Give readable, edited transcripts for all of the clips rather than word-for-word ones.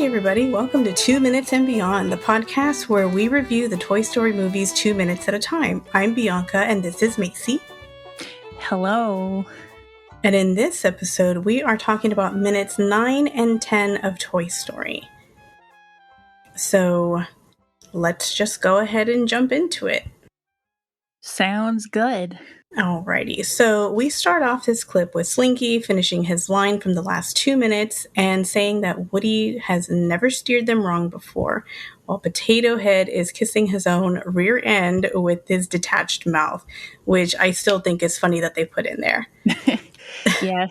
everybody. Welcome to 2 Minutes and Beyond, the podcast where we review the Toy Story movies 2 minutes at a time. I'm Bianca, and this is Macy. Hello. And in this episode, we are talking about minutes 9 and 10 of Toy Story. So let's just go ahead and jump into it. Sounds good. Alrighty, so we start off this clip with Slinky finishing his line from the last 2 minutes and saying that Woody has never steered them wrong before, while Potato Head is kissing his own rear end with his detached mouth, which I still think is funny that they put in there. Yeah.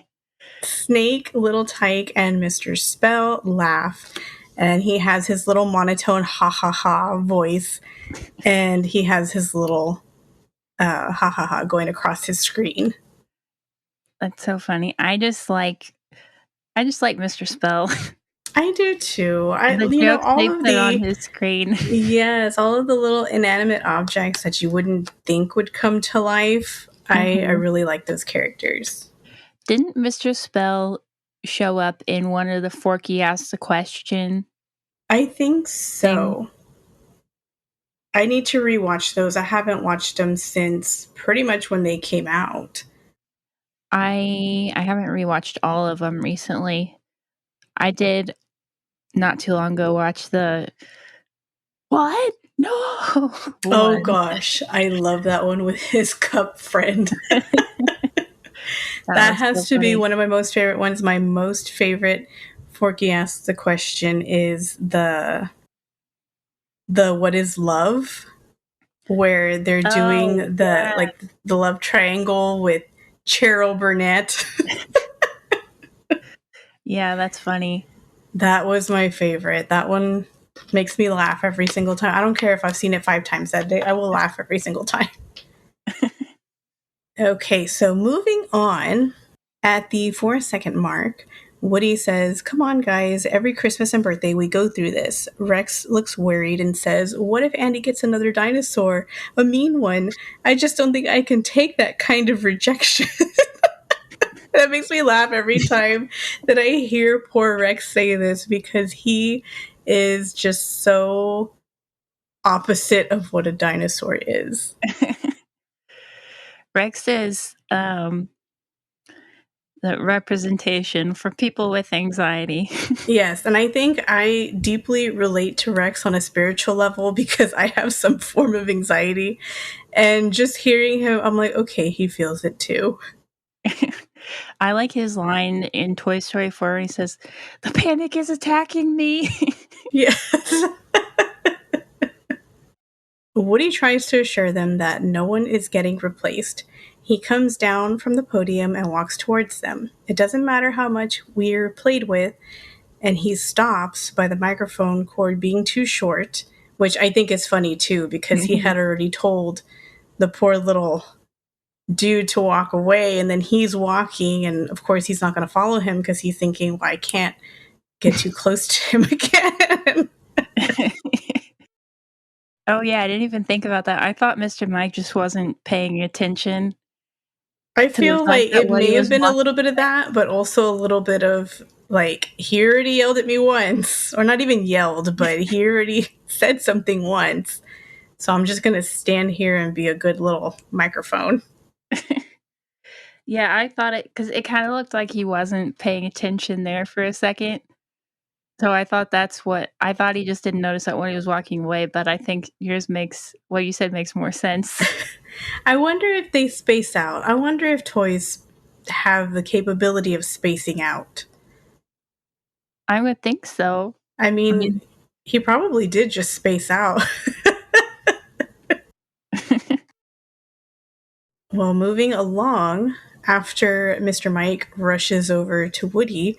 Snake, Little Tyke, and Mr. Spell laugh, and he has his little monotone ha ha ha voice, and he has his little ha ha ha going across his screen. That's so funny. I just like Mr. Spell. I do too. The jokes they put on his screen. Yes, all of the little inanimate objects that you wouldn't think would come to life. I really like those characters. Didn't Mr. Spell show up in one of the Forky Asks a Question? I think so. I need to rewatch those. I haven't watched them since pretty much when they came out. I haven't rewatched all of them recently. I did not too long ago watch the What? No. Oh gosh, I love that one with his cup friend. That has to be one of my most favorite ones. My most favorite Forky Asks the Question is the What is Love, where they're doing the love triangle with Cheryl Burnett. Yeah, that's funny. That was my favorite. That one makes me laugh every single time. I don't care if I've seen it 5 times that day. I will laugh every single time. Okay, so moving on, at the 4-second mark, Woody says, "Come on, guys. Every Christmas and birthday we go through this." Rex looks worried and says, "What if Andy gets another dinosaur? A mean one? I just don't think I can take that kind of rejection." That makes me laugh every time that I hear poor Rex say this, because he is just so opposite of what a dinosaur is. Rex is the representation for people with anxiety. Yes, and I think I deeply relate to Rex on a spiritual level because I have some form of anxiety. And just hearing him, I'm like, okay, he feels it too. I like his line in Toy Story 4 where he says, "The panic is attacking me." Yes. Woody tries to assure them that no one is getting replaced. He comes down from the podium and walks towards them. It doesn't matter how much we're played with, and he stops by the microphone cord being too short, which I think is funny too, because he had already told the poor little dude to walk away, and then he's walking, and of course he's not going to follow him because he's thinking, well, I can't get too close to him again. Oh yeah, I didn't even think about that. I thought Mr. Mike just wasn't paying attention. I feel like it may have been a little bit of that, but also a little bit of like, he already yelled at me once, or not even yelled, but he already said something once. So I'm just going to stand here and be a good little microphone. Yeah, I thought it, because it kind of looked like he wasn't paying attention there for a second. So I thought I thought he just didn't notice that when he was walking away, but I think what you said makes more sense. I wonder if they space out. I wonder if toys have the capability of spacing out. I would think so. I mean, he probably did just space out. Well, moving along, after Mr. Mike rushes over to Woody,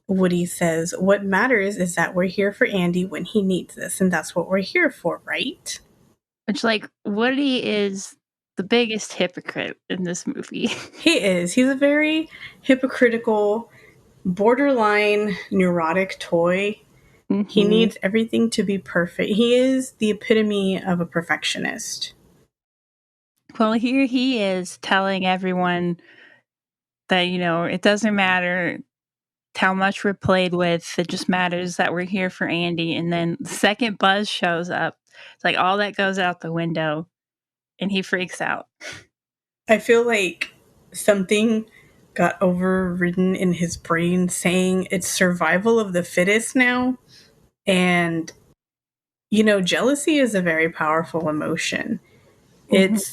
Woody says, "What matters is that we're here for Andy when he needs us, and that's what we're here for, right?" Which, like, Woody is the biggest hypocrite in this movie. He is. He's a very hypocritical, borderline neurotic toy. Mm-hmm. He needs everything to be perfect. He is the epitome of a perfectionist. Well, here he is telling everyone that, it doesn't matter how much we're played with. It just matters that we're here for Andy. And then the second Buzz shows up, it's like all that goes out the window and he freaks out. I feel like something got overridden in his brain saying it's survival of the fittest now. And, jealousy is a very powerful emotion. It's,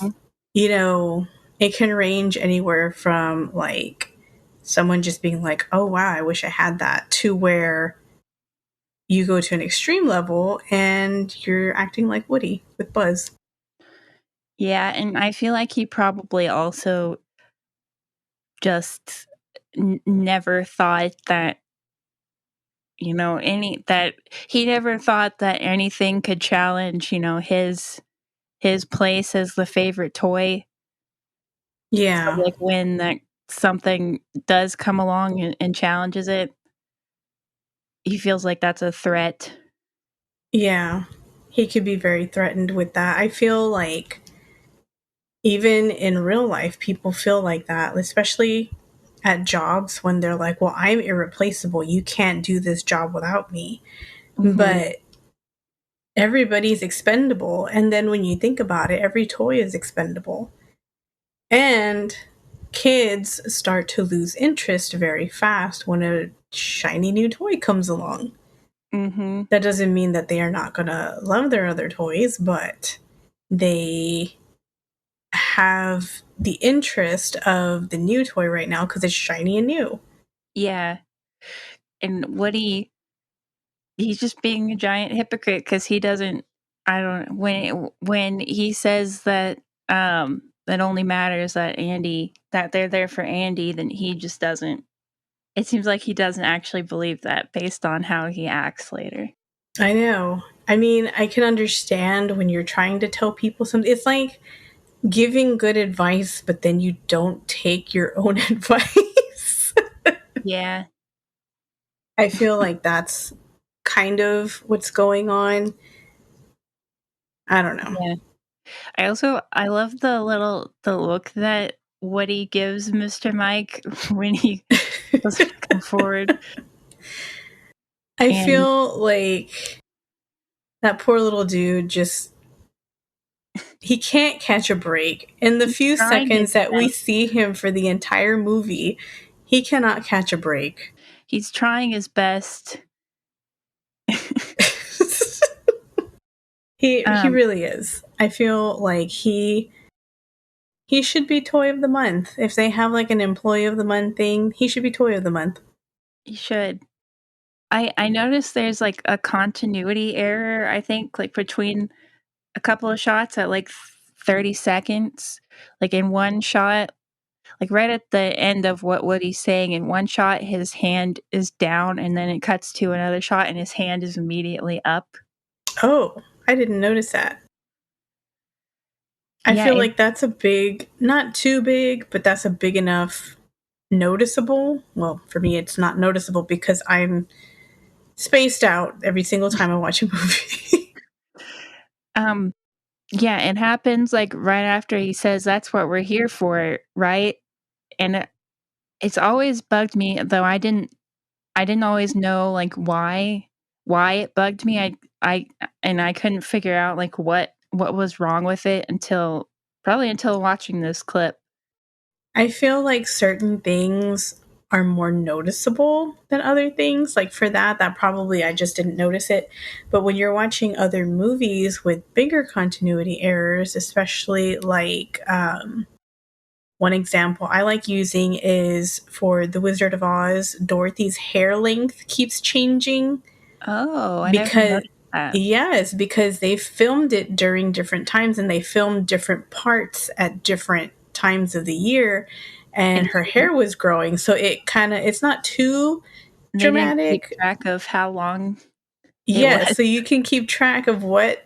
Mm-hmm. it can range anywhere from like someone just being like, oh, wow, I wish I had that, to where you go to an extreme level and you're acting like Woody with Buzz. Yeah, and I feel like he probably also just never thought that that he never thought that anything could challenge his place as the favorite toy. So Yeah. like when that something does come along and challenges it, he feels like that's a threat. Yeah. He could be very threatened with that. I feel like even in real life, people feel like that, especially at jobs when they're like, well, I'm irreplaceable. You can't do this job without me. Mm-hmm. But everybody's expendable. And then when you think about it, every toy is expendable. And kids start to lose interest very fast when a shiny new toy comes along. Mm-hmm. That doesn't mean that they are not going to love their other toys, but they have the interest of the new toy right now because it's shiny and new. Yeah. And Woody, he's just being a giant hypocrite because he doesn't. I don't when he says that that only matters that they're there for Andy, then he just doesn't. It seems like he doesn't actually believe that based on how he acts later. I know. I mean, I can understand when you're trying to tell people something. It's like giving good advice, but then you don't take your own advice. Yeah. I feel like that's kind of what's going on. I don't know. Yeah. I love the look that Woody gives Mr. Mike when he doesn't come forward. I And feel like that poor little dude he can't catch a break. In the he's few trying his seconds that we best. see him for the entire movie, he cannot catch a break. He's trying his best. He um, really is. I feel like he should be toy of the month. If they have like an employee of the month thing, he should be toy of the month. he should. I noticed there's like a continuity error, I think, like between a couple of shots at like 30 seconds. Like in one shot, like right at the end of what Woody's saying, in one shot his hand is down and then it cuts to another shot and his hand is immediately up. Oh, I didn't notice that. I Yeah, feel like that's a big, not too big, but that's a big enough noticeable. Well, for me, it's not noticeable because I'm spaced out every single time I watch a movie. um yeah, it happens like right after he says that's what we're here for, right? And it's always bugged me, though I didn't always know like why it bugged me. I and I couldn't figure out like what was wrong with it until probably until watching this clip. I feel like certain things are more noticeable than other things. Like for that probably I just didn't notice it. But when you're watching other movies with bigger continuity errors, especially like one example I like using is for The Wizard of Oz, Dorothy's hair length keeps changing Oh, I never because noticed that. yes, because they filmed it during different times and they filmed different parts at different times of the year and And her hair was growing, so it's not too they didn't keep dramatic. track of how long it was. Yeah, so you can keep track of what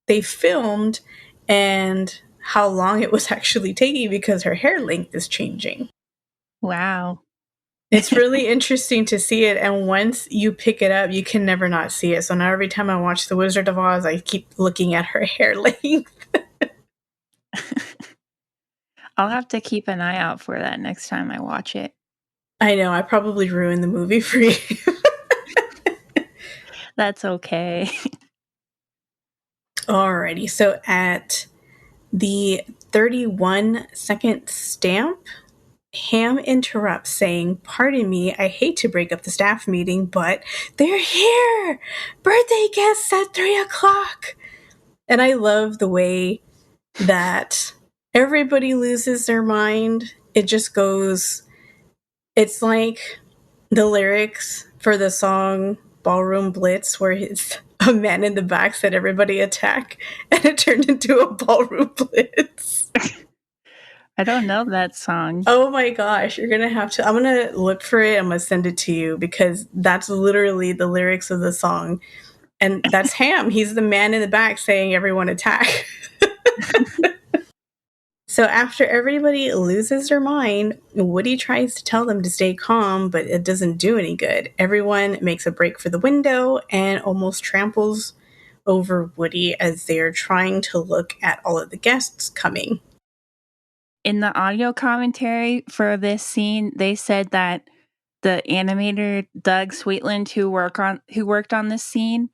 they filmed and how long it was actually taking because her hair length is changing. Wow. It's really interesting to see it, and once you pick it up, you can never not see it. So now every time I watch The Wizard of Oz, I keep looking at her hair length. I'll have to keep an eye out for that next time I watch it. I know, I probably ruined the movie for you. That's okay. Alrighty, so at the 31-second stamp, Ham interrupts, saying, "Pardon me, I hate to break up the staff meeting, but they're here! Birthday guests at 3 o'clock!" And I love the way that everybody loses their mind. It just goes, it's like the lyrics for the song Ballroom Blitz, where it's a man in the back said everybody attack, and it turned into a ballroom blitz. I don't know that song. Oh my gosh, you're gonna have to. I'm gonna look for it. I'm gonna send it to you because that's literally the lyrics of the song. And that's Ham. He's the man in the back saying, "Everyone attack." So after everybody loses their mind, Woody tries to tell them to stay calm, but it doesn't do any good. Everyone makes a break for the window and almost tramples over Woody as they're trying to look at all of the guests coming. In the audio commentary for this scene, they said that the animator Doug Sweetland, who worked on this scene,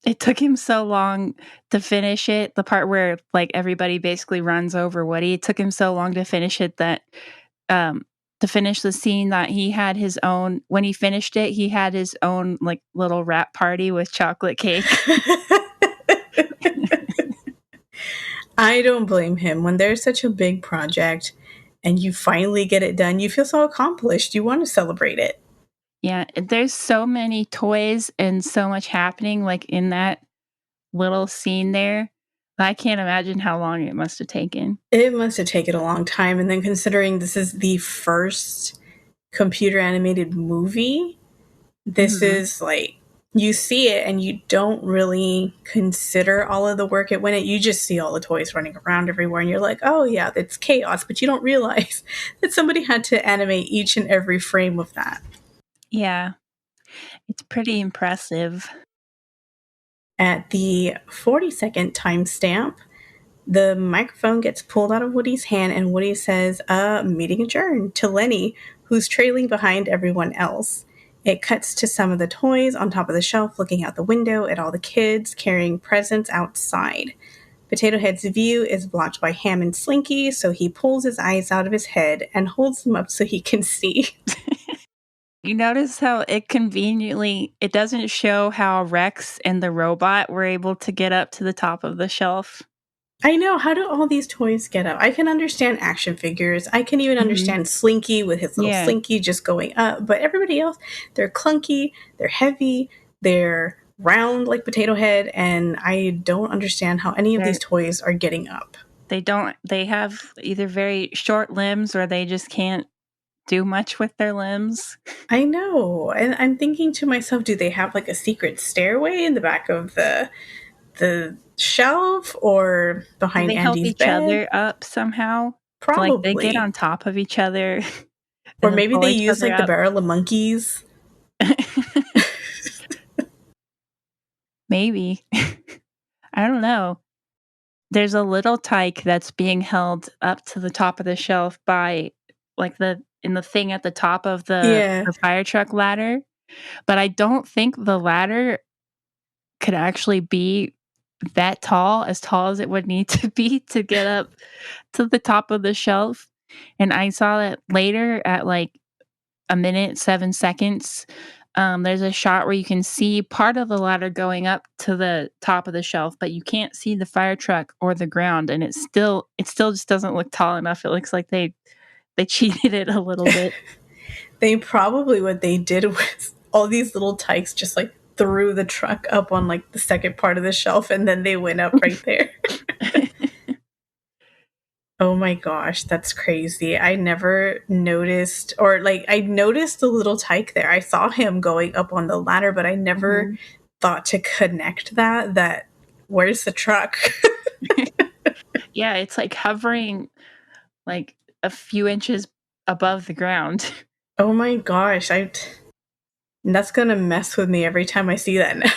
it took him so long to finish it. The part where like everybody basically runs over Woody, it took him so long to finish it that to finish the scene that he had his own. When he finished it, he had his own like little wrap party with chocolate cake. I don't blame him. When there's such a big project and you finally get it done, you feel so accomplished. You want to celebrate it. Yeah, there's so many toys and so much happening like in that little scene there. I can't imagine how long it must have taken. It must have taken a long time. And then considering this is the first computer animated movie, this is like, you see it and you don't really consider all of the work it went in. You just see all the toys running around everywhere and you're like, oh yeah, it's chaos. But you don't realize that somebody had to animate each and every frame of that. Yeah, it's pretty impressive. At the 40-second timestamp, the microphone gets pulled out of Woody's hand and Woody says, meeting adjourned, to Lenny, who's trailing behind everyone else. It cuts to some of the toys on top of the shelf looking out the window at all the kids carrying presents outside. Potato Head's view is blocked by Ham and Slinky, so he pulls his eyes out of his head and holds them up so he can see. You notice how it doesn't show how Rex and the robot were able to get up to the top of the shelf. I know, how do all these toys get up? I can understand action figures. I can even understand Slinky with his little Slinky just going up. But everybody else, they're clunky, they're heavy, they're round like Potato Head, and I don't understand how any of these toys are getting up. They have either very short limbs or they just can't do much with their limbs. I know. And I'm thinking to myself, do they have like a secret stairway in the back of the shelf or behind they Andy's help each bed? other up somehow? Probably. Like they get on top of each other. Or maybe they use like the barrel of monkeys. Maybe. I don't know. There's a little tyke that's being held up to the top of the shelf by like in the thing at the top of the fire truck ladder. But I don't think the ladder could actually be that tall as it would need to be to get up to the top of the shelf. And I saw that later at like a minute, 7 seconds. There's a shot where you can see part of the ladder going up to the top of the shelf, but you can't see the fire truck or the ground, and it still just doesn't look tall enough. It looks like they cheated it a little bit. They probably, what they did was all these little tykes just like threw the truck up on like the second part of the shelf, and then they went up right there. Oh my gosh, that's crazy. I never noticed, or like I noticed the little tyke there. I saw him going up on the ladder, but I never thought to connect that where's the truck? Yeah, it's like hovering like a few inches above the ground. Oh my gosh, that's gonna mess with me every time I see that now.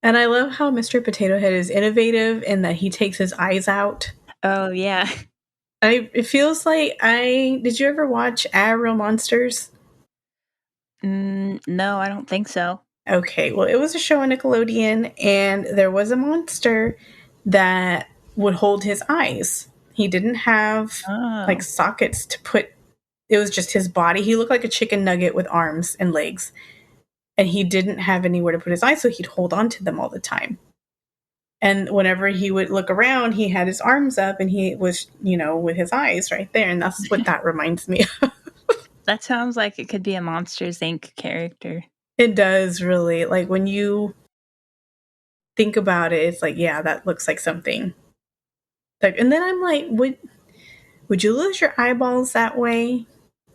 And I love how Mr. Potato Head is innovative in that he takes his eyes out. Oh, yeah. It feels like did you ever watch Real Monsters? No, I don't think so. Okay, well, it was a show on Nickelodeon, and there was a monster that would hold his eyes. He didn't have like Oh, sockets to put, it was just his body. He looked like a chicken nugget with arms and legs, and he didn't have anywhere to put his eyes, so he'd hold on to them all the time. And whenever he would look around, he had his arms up and he was, with his eyes right there. And that's what that reminds me of. that sounds like it could be a Monsters Inc. character. It does really. Like when you think about it, it's like, yeah, that looks like something. Like, and then I'm like, would you lose your eyeballs that way?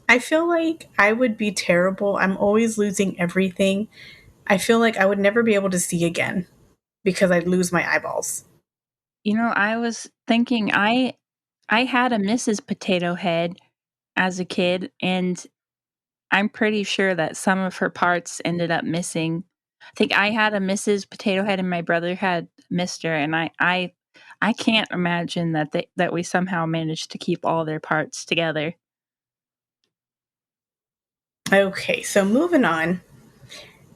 I feel like I would be terrible. I'm always losing everything. I feel like I would never be able to see again because I'd lose my eyeballs. I was thinking I had a Mrs. Potato Head as a kid, and I'm pretty sure that some of her parts ended up missing. I think I had a Mrs. Potato Head and my brother had Mr. and I can't imagine that we somehow managed to keep all their parts together. Okay, so moving on.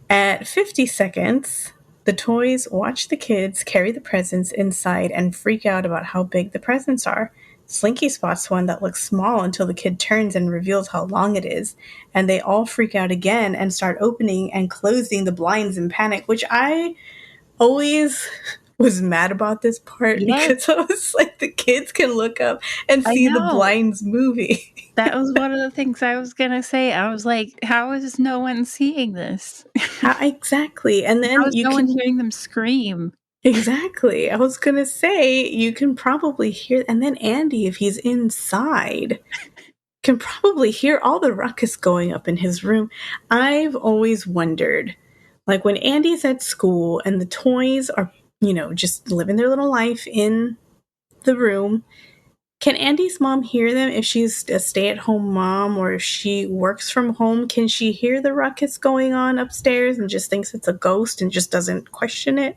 At 50 seconds, the toys watch the kids carry the presents inside and freak out about how big the presents are. Slinky spots one that looks small until the kid turns and reveals how long it is, and they all freak out again and start opening and closing the blinds in panic, which I always was mad about this part Yes, because I was like, the kids can look up and I see the know. blinds moving. That was one of the things I was gonna say. I was like, how is no one seeing this? How exactly? And How then is you no one can hearing them scream? exactly. I was gonna say you can probably hear, and then Andy, if he's inside, can probably hear all the ruckus going up in his room. I've always wondered, like when Andy's at school and the toys are, just living their little life in the room, can Andy's mom hear them if she's a stay at home mom or if she works from home? Can she hear the ruckus going on upstairs and just thinks it's a ghost and just doesn't question it?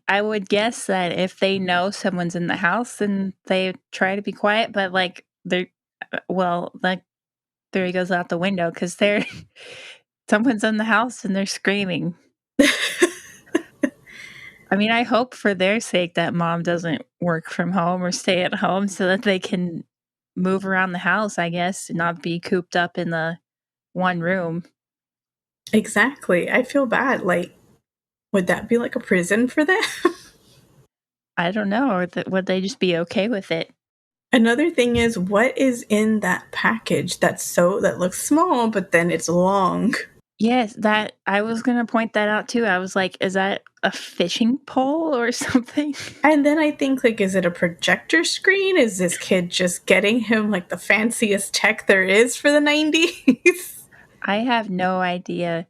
I would guess that if they know someone's in the house, then they try to be quiet, but, like, they're well, like, there he goes out the window because 'cause they're someone's in the house and they're screaming. I mean, I hope for their sake that mom doesn't work from home or stay at home so that they can move around the house, I guess, and not be cooped up in the one room. Exactly. I feel bad. Like, would that be like a prison for them? I don't know, or would they just be okay with it? Another thing is, what is in that package that looks small, but then it's long? Yes, that I was gonna point that out too. I was like, "Is that a fishing pole or something?" And then I think, like, is it a projector screen? Is this kid just getting him like the fanciest tech there is for the 90s? I have no idea.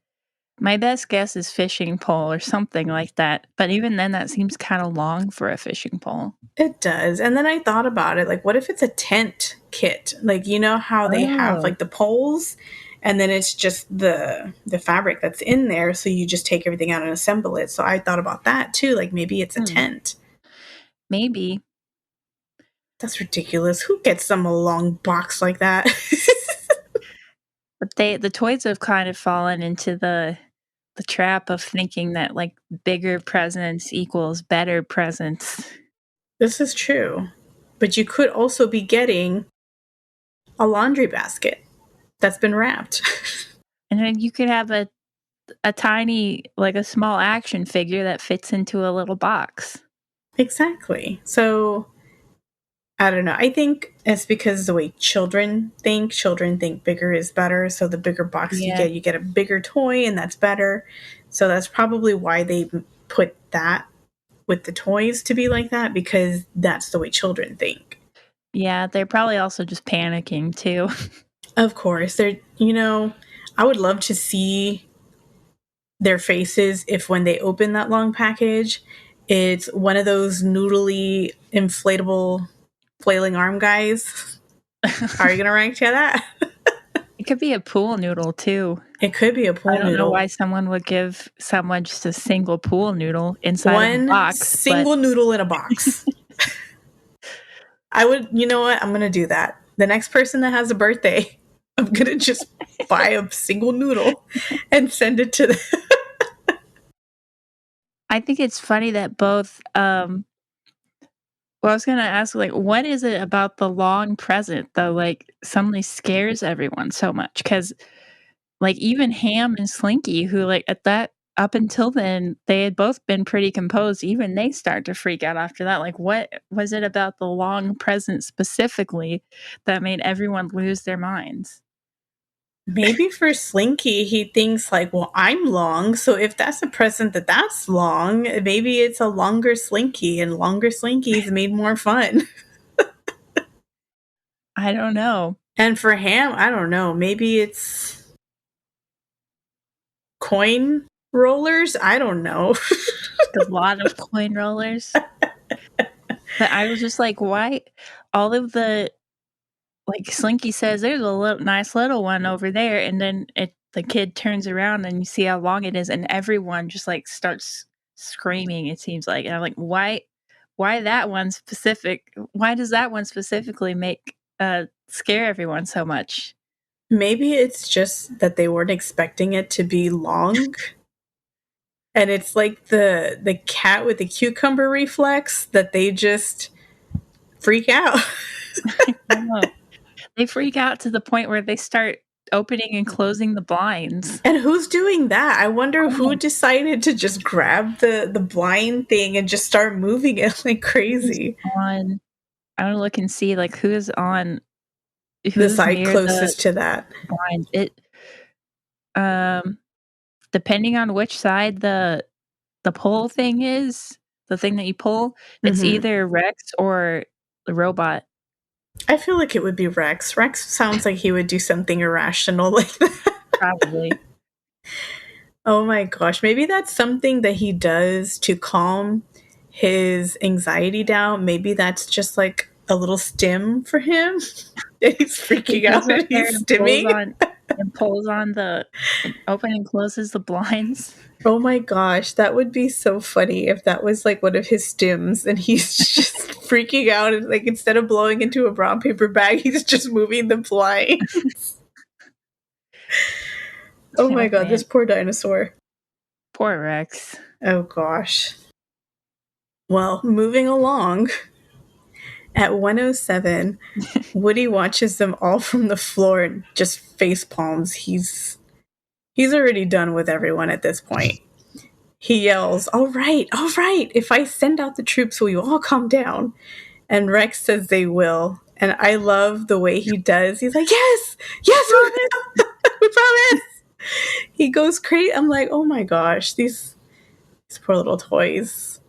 My best guess is fishing pole or something like that, but even then, that seems kinda long for a fishing pole. It does. And then I thought about it, like, what if it's a tent kit? Like, you know how they have Oh. like the poles and then it's just the fabric that's in there, so you just take everything out and assemble it. So I thought about that too, like maybe it's a Hmm, tent. maybe. That's ridiculous. Who gets them a long box like that? But the toys have kind of fallen into the trap of thinking that, like, bigger presents equals better presents. This is true. But you could also be getting a laundry basket that's been wrapped. And then you could have a tiny like, a small action figure that fits into a little box. Exactly. So I don't know. I think it's because the way children think bigger is better. So the bigger box Yeah. you get a bigger toy, and that's better. So that's probably why they put that with the toys to be like that, because that's the way children think. Yeah, they're probably also just panicking too. Of course, I would love to see their faces if when they open that long package, it's one of those noodly inflatable flailing arm guys. Are you gonna rank to that? It could be a pool noodle too. It could be a I pool don't know why noodle. someone would give someone just a single pool noodle inside of a One box, but single noodle in a box. I would, you know what? I'm going to do that. The next person that has a birthday, I'm going to just buy a single noodle and send it to them. I think it's funny that both, well, I was gonna ask, like, what is it about the long present that, like, suddenly scares everyone so much? Because, like, even Ham and Slinky, who, like, at that up until then, they had both been pretty composed, even they start to freak out after that. Like, what was it about the long present specifically that made everyone lose their minds? Maybe for Slinky, he thinks like, well, I'm long, so if that's a present that's long, maybe it's a longer Slinky, and longer Slinkies made more fun. I don't know. And for Ham, I don't know, maybe it's coin rollers? I don't know. A lot of coin rollers. But I was just like, why all of the like Slinky says, "There's a nice little one over there," and then the kid turns around and you see how long it is, and everyone just like starts screaming. It seems like, and I'm like, why that one specific? Why does that one specifically make scare everyone so much? Maybe it's just that they weren't expecting it to be long. And it's like the cat with the cucumber reflex that they just freak out. I know. They freak out to the point where they start opening and closing the blinds. And who's doing that? I wonder who decided to just grab the blind thing and just start moving it like crazy. On, I want to look and see like who's on. The side closest to that blind. It depending on which side the pull thing is, the thing that you pull, it's either Rex or the robot. I feel like it would be Rex. Rex sounds like he would do something irrational like that. Probably. Oh my gosh. Maybe that's something that he does to calm his anxiety down. Maybe that's just like a little stim for him. He's freaking out and he's stimming. And pulls on the open and closes the blinds. Oh my gosh, that would be so funny if that was like one of his stims and he's just freaking out and like instead of blowing into a brown paper bag, he's just moving the blinds. Oh my god, this poor dinosaur. Poor Rex. Oh gosh. Well, moving along. At 107, Woody watches them all from the floor and just face palms. He's already done with everyone at this point. He yells, all right, if I send out the troops, will you all calm down? And Rex says they will. And I love the way he does. He's like, yes, we promise. He goes crazy. I'm like, oh my gosh, these poor little toys.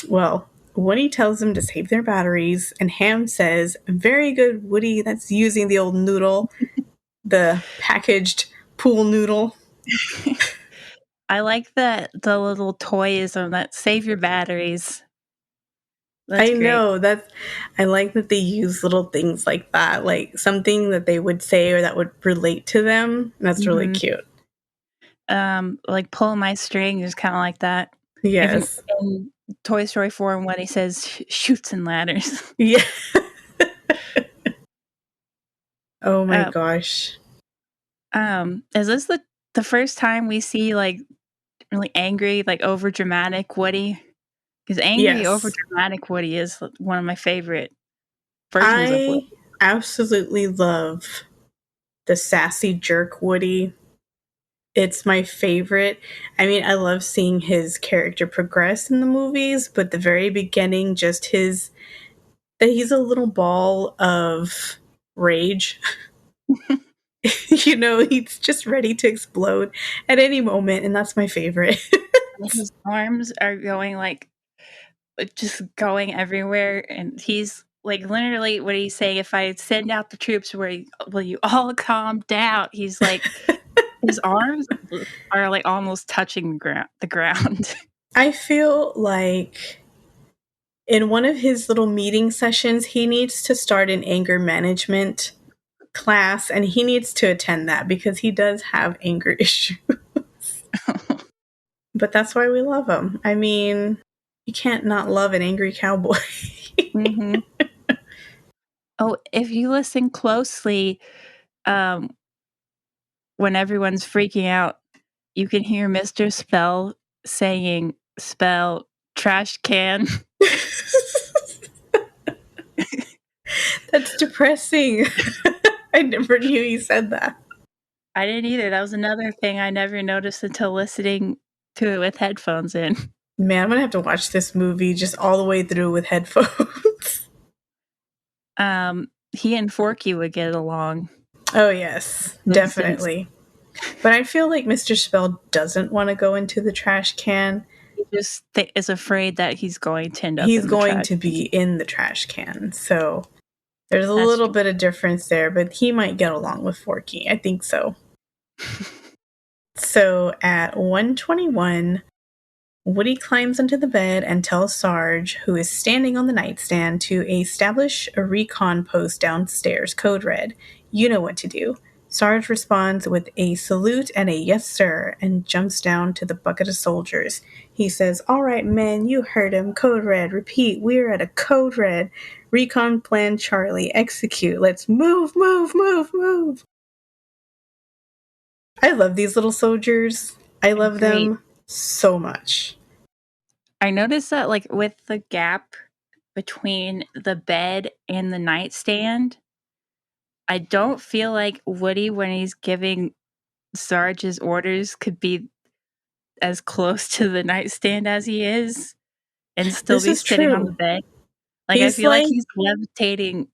Well, Woody tells them to save their batteries, and Ham says, very good, Woody, that's using the old noodle, the packaged pool noodle. I like that the little toyism that save your batteries. That's great. Know that I like that they use little things like that, like something that they would say or that would relate to them. That's really cute. Like pull my string is kind of like that. Yes. In Toy Story 4 when he says shoots and ladders. Yeah. Oh my gosh. Is this the first time we see like really angry, like over dramatic Woody? Because angry, over dramatic Woody is one of my favorite versions of Woody. I absolutely love the sassy jerk Woody. It's my favorite. I mean, I love seeing his character progress in the movies, but the very beginning, just that he's a little ball of rage. You know, he's just ready to explode at any moment, and that's my favorite. His arms are going like just going everywhere, and he's like literally what he's saying, if I send out the troops, will you all calm down? He's like his arms are like almost touching the ground. I feel like in one of his little meeting sessions, he needs to start an anger management class, and he needs to attend that because he does have anger issues. But that's why we love him. I mean, you can't not love an angry cowboy. Oh, if you listen closely, when everyone's freaking out, you can hear Mr. Spell saying, "Spell trash can." That's depressing. I never knew you said that. I didn't either. That was another thing I never noticed until listening to it with headphones in. Man, I'm gonna have to watch this movie just all the way through with headphones. He and Forky would get along. Oh, yes, definitely. But I feel like Mr. Spell doesn't want to go into the trash can. He just is afraid that he's going to end up He's in the going trash. to be in the trash can. So there's a That's little true. bit of difference there, but he might get along with Forky. I think so. So at 1:21, Woody climbs into the bed and tells Sarge, who is standing on the nightstand, to establish a recon post downstairs, code red. You know what to do. Sarge responds with a salute and a yes, sir, and jumps down to the bucket of soldiers. He says, "All right, men, you heard him. Code red. Repeat, we're at a code red. Recon plan Charlie. Execute. Let's move, move, move, move." I love these little soldiers. I love them so much. I noticed that, like, with the gap between the bed and the nightstand, I don't feel like Woody, when he's giving Sarge's orders, could be as close to the nightstand as he is and still This be is sitting on the true. bed. Like, I He's feel like like, he's levitating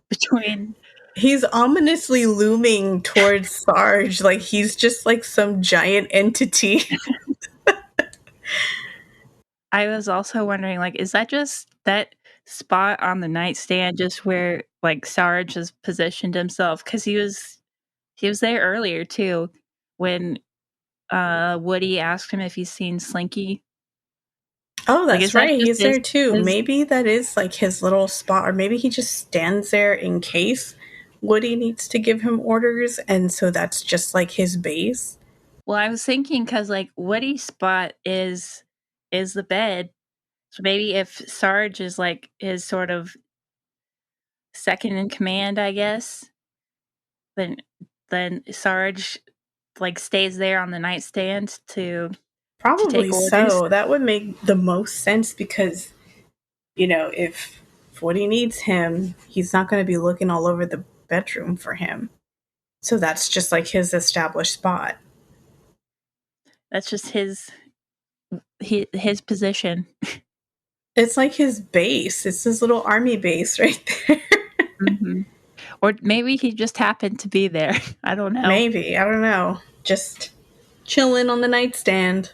between. he's ominously looming towards Sarge, like he's just like some giant entity. I was also wondering, like, is that just that spot on the nightstand just where, like, Sarge has positioned himself? Because he was there earlier too when Woody asked him if he's seen Slinky. Oh, Like, is that's that right. just He's there too. his Maybe that is like his little spot, or maybe he just stands there in case Woody needs to give him orders, and so that's just like his base. Well, I was thinking because, like, Woody's spot is the bed. So maybe if Sarge is like his sort of second in command, I guess, then Sarge like stays there on the nightstand to Probably take orders. so. That would make the most sense because, you know, if Woody needs him, he's not going to be looking all over the bedroom for him. So that's just like his established spot. That's just his position. It's like his base. It's his little army base right there. Mm-hmm. Or maybe he just happened to be there. I don't know. Maybe. I don't know. Just chilling on the nightstand.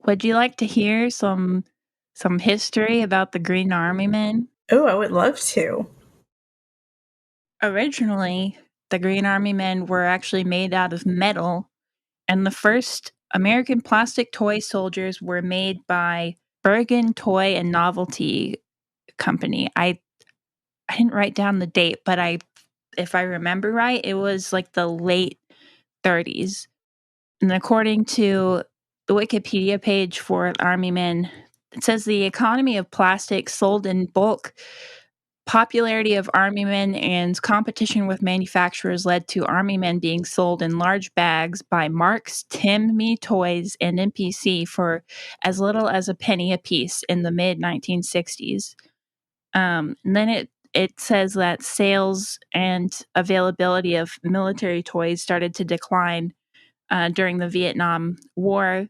Would you like to hear some history about the Green Army Men? Oh, I would love to. Originally, the Green Army Men were actually made out of metal, and the first American plastic toy soldiers were made by Bergen Toy and Novelty Company. I didn't write down the date, but if I remember right, it was like the late 30s. And according to the Wikipedia page for Army Men, it says the economy of plastic sold in bulk, popularity of Army Men, and competition with manufacturers led to Army Men being sold in large bags by Marks, Tim Me Toys, and NPC for as little as a penny apiece in the mid 1960s. And then it says that sales and availability of military toys started to decline during the Vietnam War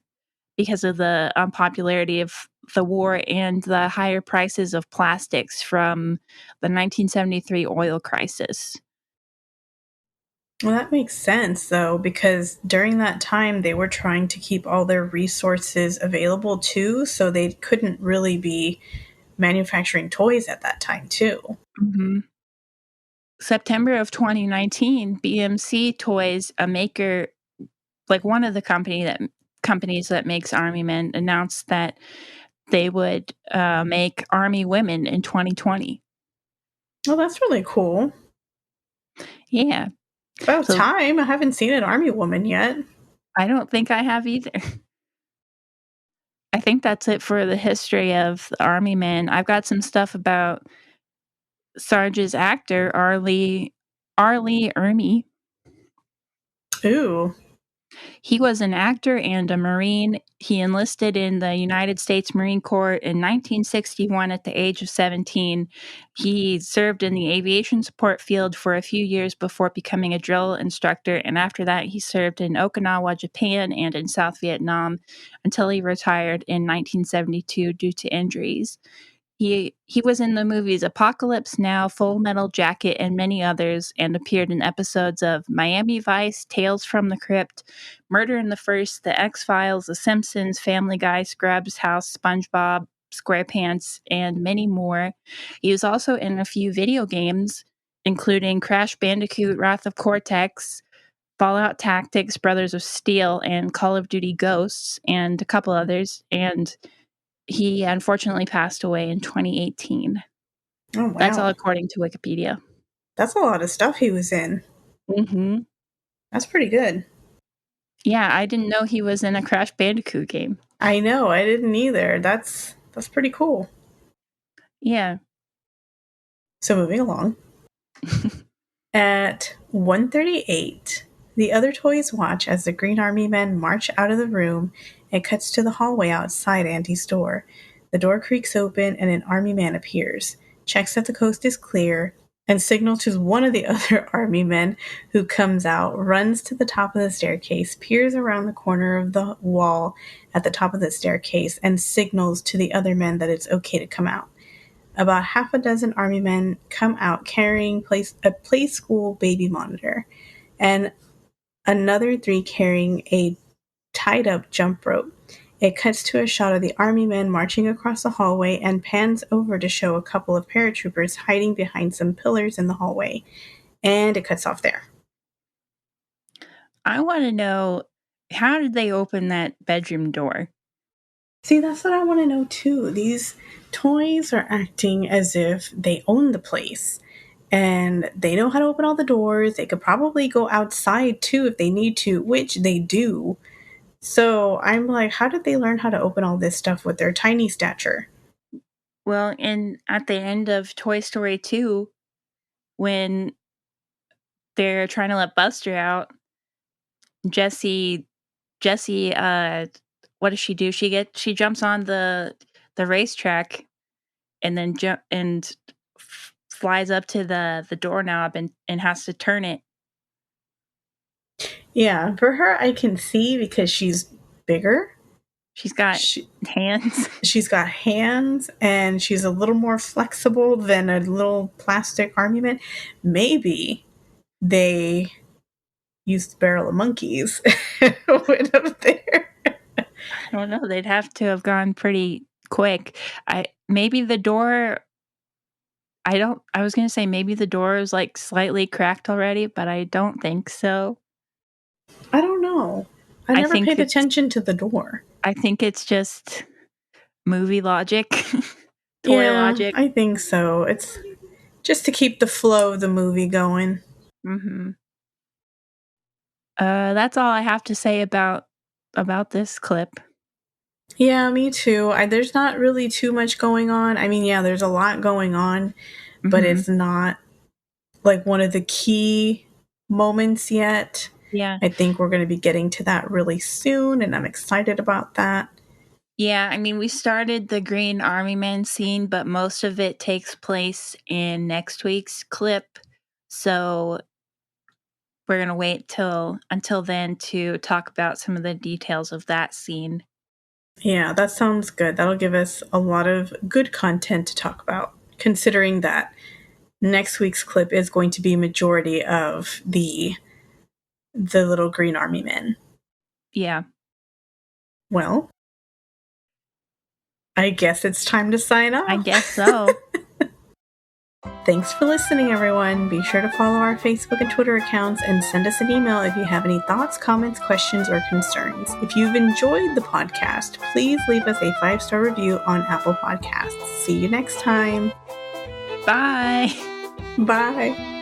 because of the unpopularity of the war and the higher prices of plastics from the 1973 oil crisis. Well, that makes sense, though, because during that time they were trying to keep all their resources available too, so they couldn't really be manufacturing toys at that time, too. Mm-hmm. September of 2019, BMC Toys, a maker, like one of the companies that makes Army Men, announced that they would make Army Women in 2020. Well, that's really cool. Yeah. About So time. I haven't seen an army woman yet. I don't think I have either. I think that's it for the history of the Army Men. I've got some stuff about Sarge's actor, R. Lee Ermey. Ooh. He was an actor and a Marine. He enlisted in the United States Marine Corps in 1961 at the age of 17. He served in the aviation support field for a few years before becoming a drill instructor, and after that, he served in Okinawa, Japan, and in South Vietnam until he retired in 1972 due to injuries. He was in the movies Apocalypse Now, Full Metal Jacket, and many others, and appeared in episodes of Miami Vice, Tales from the Crypt, Murder in the First, The X-Files, The Simpsons, Family Guy, Scrubs, House, SpongeBob, SquarePants, and many more. He was also in a few video games, including Crash Bandicoot, Wrath of Cortex, Fallout Tactics, Brothers of Steel, and Call of Duty Ghosts, and a couple others. And he unfortunately passed away in 2018. Oh, wow. That's all according to Wikipedia. That's a lot of stuff he was in. Mm-hmm. That's pretty good. Yeah, I didn't know he was in a Crash Bandicoot game. I know, I didn't either. That's pretty cool. Yeah. So moving along. At 1:38, the other toys watch as the Green Army men march out of the room. It cuts to the hallway outside Andy's door. The door creaks open and an army man appears, checks that the coast is clear, and signals to one of the other army men who comes out, runs to the top of the staircase, peers around the corner of the wall at the top of the staircase, and signals to the other men that it's okay to come out. About half a dozen army men come out carrying a play school baby monitor, and another 3 carrying a tied-up jump rope. It cuts to a shot of the army men marching across the hallway and pans over to show a couple of paratroopers hiding behind some pillars in the hallway. And it cuts off there. I want to know, how did they open that bedroom door? See, that's what I want to know too. These toys are acting as if they own the place. And they know how to open all the doors. They could probably go outside too if they need to, which they do. So I'm like, how did they learn how to open all this stuff with their tiny stature? Well, at the end of Toy Story 2, when they're trying to let Buster out, Jessie, what does she do? She jumps on the racetrack and then flies up to the doorknob and has to turn it. Yeah, for her, I can see because she's bigger. She's got hands. She's got hands, and she's a little more flexible than a little plastic army man. Maybe they used the barrel of monkeys and went up there. I don't know. They'd have to have gone pretty quick. Maybe the door. I was going to say maybe the door is like slightly cracked already, but I don't think so. I don't know. I never paid attention to the door. I think it's just movie logic, toy logic. I think so. It's just to keep the flow of the movie going. Mm-hmm. That's all I have to say about this clip. Yeah, me too. There's not really too much going on. I mean, yeah, there's a lot going on, but it's not like one of the key moments yet. Yeah. I think we're going to be getting to that really soon, and I'm excited about that. Yeah, I mean, we started the Green Army Men scene, but most of it takes place in next week's clip. So we're going to wait until then to talk about some of the details of that scene. Yeah, that sounds good. That'll give us a lot of good content to talk about, considering that next week's clip is going to be majority of the little Green Army Men. Yeah. Well, I guess it's time to sign off. I guess so. Thanks for listening, everyone. Be sure to follow our Facebook and Twitter accounts and send us an email if you have any thoughts, comments, questions, or concerns. If you've enjoyed the podcast, please leave us a 5-star review on Apple Podcasts. See you next time. Bye. Bye.